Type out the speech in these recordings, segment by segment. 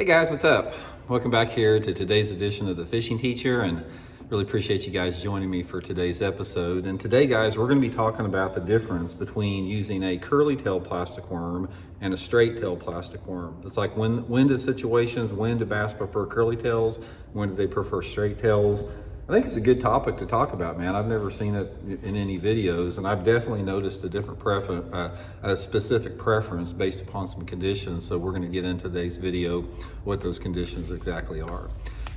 Hey guys, what's up? Welcome back here to today's edition of The Fishing Teacher, and really appreciate you guys joining me for today's episode. And today, guys, we're going to be talking about the difference between using a curly tail plastic worm and a straight tail plastic worm. It's like when do situations, when do bass prefer curly tails, when do they prefer straight tails? I think it's a good topic to talk about, man. I've never seen it in any videos, and I've definitely noticed a different a specific preference based upon some conditions. So we're going to get into today's video what those conditions exactly are.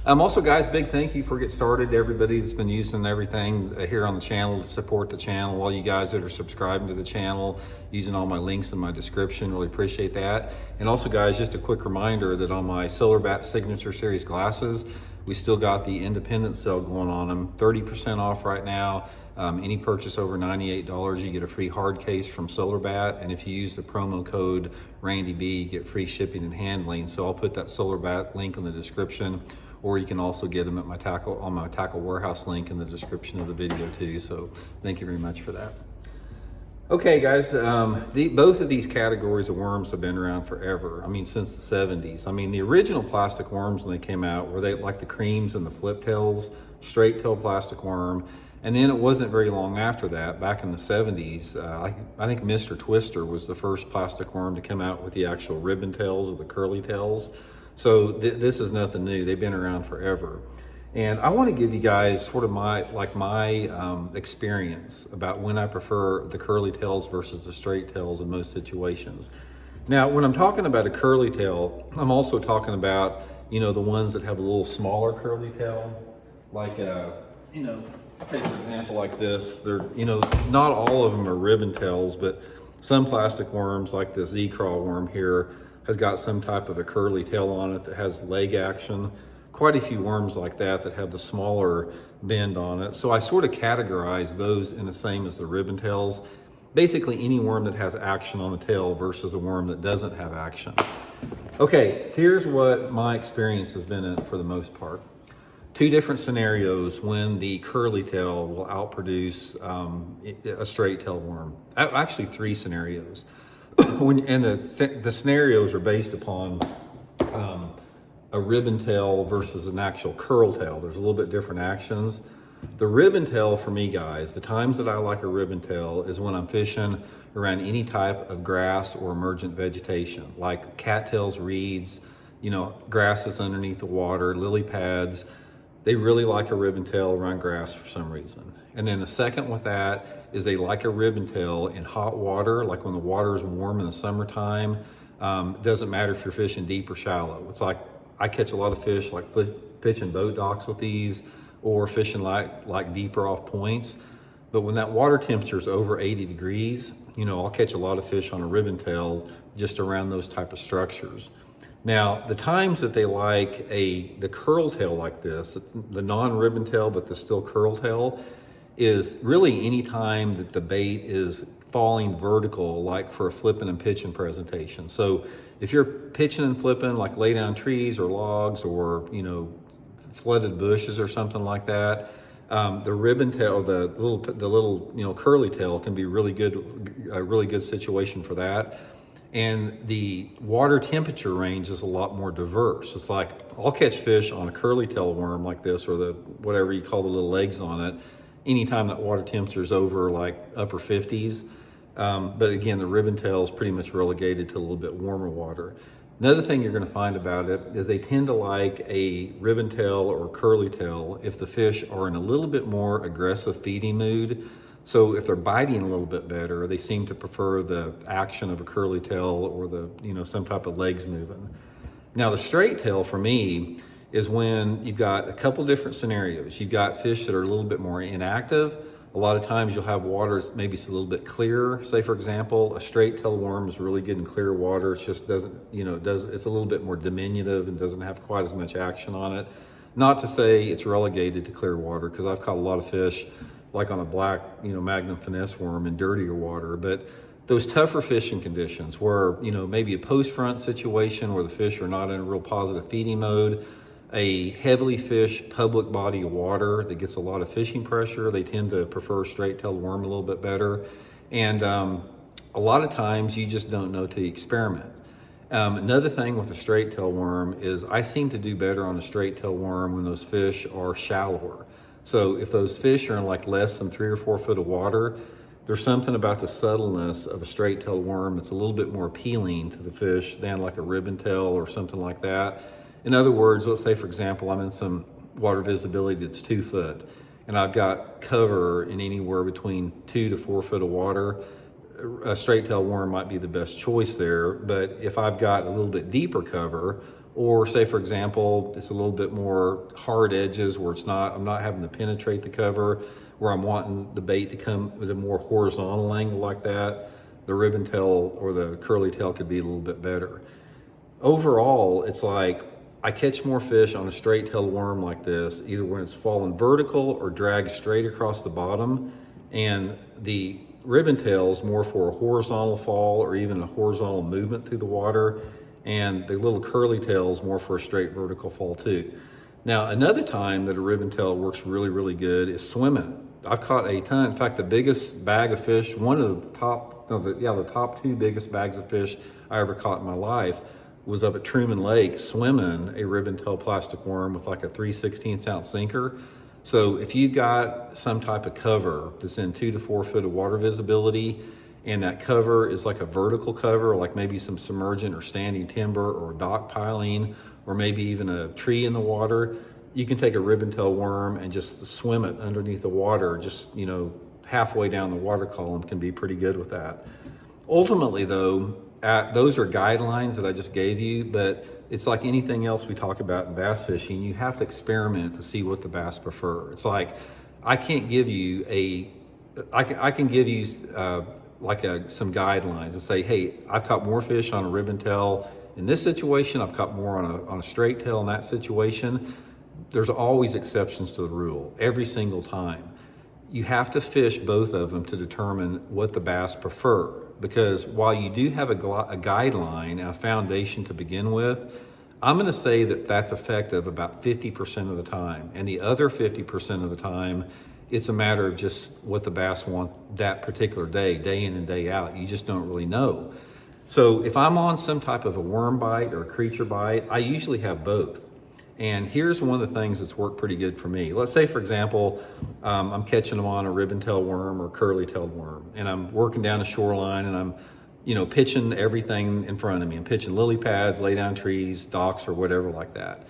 Also, guys, big thank you for Get Started to everybody that's been using everything here on the channel to support the channel. All you guys that are subscribing to the channel, using all my links in my description, really appreciate that. And also, guys, just a quick reminder that on my Solar Bat Signature Series glasses, we still got the independent sale going on them, 30% off right now. Any purchase over $98, you get a free hard case from Solar Bat. And if you use the promo code RandyB, you get free shipping and handling. So I'll put that Solar Bat link in the description, or you can also get them at my Tackle Warehouse link in the description of the video too. So thank you very much for that. Okay, guys, both of these categories of worms have been around forever. I mean, since the 70s. I mean, the original plastic worms when they came out were they like the creams and the flip tails, straight tail plastic worm. And then it wasn't very long after that, back in the 70s, I think Mr. Twister was the first plastic worm to come out with the actual ribbon tails or the curly tails. So this is nothing new. They've been around forever. And I want to give you guys sort of my experience about when I prefer the curly tails versus the straight tails in most situations. Now, when I'm talking about a curly tail, I'm also talking about, the ones that have a little smaller curly tail, like, take for example like this. They're, not all of them are ribbon tails, but some plastic worms like this Z-craw worm here has got some type of a curly tail on it that has leg action. Quite a few worms like that have the smaller bend on it. So I sort of categorize those in the same as the ribbon tails. Basically any worm that has action on the tail versus a worm that doesn't have action. Okay, here's what my experience has been in for the most part. Two different scenarios when the curly tail will outproduce a straight tail worm. Actually, three scenarios. And the scenarios are based upon a ribbon tail versus an actual curl tail. There's a little bit different actions. The ribbon tail for me, guys, the times that I like a ribbon tail is when I'm fishing around any type of grass or emergent vegetation, like cattails, reeds, grasses underneath the water, lily pads. They really like a ribbon tail around grass for some reason. And then the second with that is they like a ribbon tail in hot water, like when the water is warm in the summertime. It doesn't matter if you're fishing deep or shallow. It's like I catch a lot of fish like pitching boat docks with these, or fishing like deeper off points. But when that water temperature is over 80 degrees, I'll catch a lot of fish on a ribbon tail just around those type of structures. Now, the times that they like the curl tail like this, it's the non-ribbon tail, but the still curl tail, is really any time that the bait is falling vertical, like for a flipping and pitching presentation. So if you're pitching and flipping, like lay down trees or logs or, flooded bushes or something like that, the ribbon tail, the little curly tail can be a really good situation for that. And the water temperature range is a lot more diverse. It's like I'll catch fish on a curly tail worm like this, or the whatever you call the little legs on it, anytime that water temperature is over like upper 50s. But again, the ribbon tail is pretty much relegated to a little bit warmer water. Another thing you're going to find about it is they tend to like a ribbon tail or curly tail if the fish are in a little bit more aggressive feeding mood. So if they're biting a little bit better, they seem to prefer the action of a curly tail or some type of legs moving. Now the straight tail for me is when you've got a couple different scenarios. You've got fish that are a little bit more inactive. A lot of times you'll have waters maybe it's a little bit clearer. Say for example, a straight tail worm is really good in clear water. It just doesn't, it's a little bit more diminutive and doesn't have quite as much action on it. Not to say it's relegated to clear water, because I've caught a lot of fish like on a black, Magnum finesse worm in dirtier water. But those tougher fishing conditions where, maybe a post-front situation where the fish are not in a real positive feeding mode, a heavily fished public body of water that gets a lot of fishing pressure, they tend to prefer straight-tailed worm a little bit better. And a lot of times you just don't know till you experiment. Another thing with a straight tail worm is I seem to do better on a straight tail worm when those fish are shallower. So if those fish are in like less than 3 or 4 foot of water, there's something about the subtleness of a straight tail worm that's a little bit more appealing to the fish than like a ribbon tail or something like that. In other words, let's say for example, I'm in some water visibility that's 2 foot and I've got cover in anywhere between 2 to 4 foot of water. A straight tail worm might be the best choice there, but if I've got a little bit deeper cover, or say for example, it's a little bit more hard edges where I'm not having to penetrate the cover, where I'm wanting the bait to come at a more horizontal angle like that, the ribbon tail or the curly tail could be a little bit better. Overall, it's like I catch more fish on a straight tail worm like this, either when it's falling vertical or dragged straight across the bottom, and the ribbon tail is more for a horizontal fall or even a horizontal movement through the water, and the little curly tail is more for a straight vertical fall too. Now, another time that a ribbon tail works really, really good is swimming. I've caught a ton. In fact, the biggest bag of fish, one of the top 2 biggest bags of fish I ever caught in my life was up at Truman Lake swimming a ribbon tail plastic worm with like a 3/16 ounce sinker. So if you've got some type of cover that's in 2 to 4 foot of water visibility, and that cover is like a vertical cover, like maybe some submergent or standing timber or dock piling, or maybe even a tree in the water, you can take a ribbon tail worm and just swim it underneath the water, just, halfway down the water column can be pretty good with that. Ultimately though, those are guidelines that I just gave you, but it's like anything else we talk about in bass fishing. You have to experiment to see what the bass prefer. It's like, I can't give you I can give you some guidelines and say, hey, I've caught more fish on a ribbon tail in this situation. I've caught more on a straight tail in that situation. There's always exceptions to the rule every single time. You have to fish both of them to determine what the bass prefer. Because while you do have a guideline and a foundation to begin with, I'm going to say that that's effective about 50% of the time. And the other 50% of the time, it's a matter of just what the bass want that particular day in and day out. You just don't really know. So if I'm on some type of a worm bite or a creature bite, I usually have both. And here's one of the things that's worked pretty good for me. Let's say, for example, I'm catching them on a ribbon tail worm or curly-tailed worm, and I'm working down a shoreline and I'm, pitching everything in front of me. I'm pitching lily pads, lay down trees, docks, or whatever like that.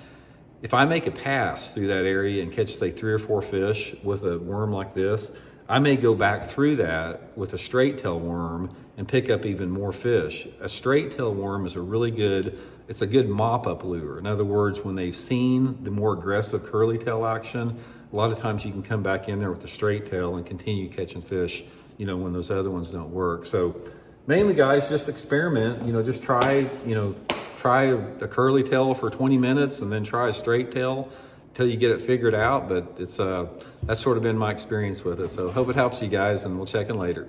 If I make a pass through that area and catch, say, 3 or 4 fish with a worm like this, I may go back through that with a straight tail worm and pick up even more fish. A straight tail worm is it's a good mop-up lure. In other words, when they've seen the more aggressive curly tail action, a lot of times you can come back in there with the straight tail and continue catching fish, when those other ones don't work. So mainly, guys, just experiment, just try a curly tail for 20 minutes and then try a straight tail until you get it figured out. But that's sort of been my experience with it. So hope it helps you guys, and we'll check in later.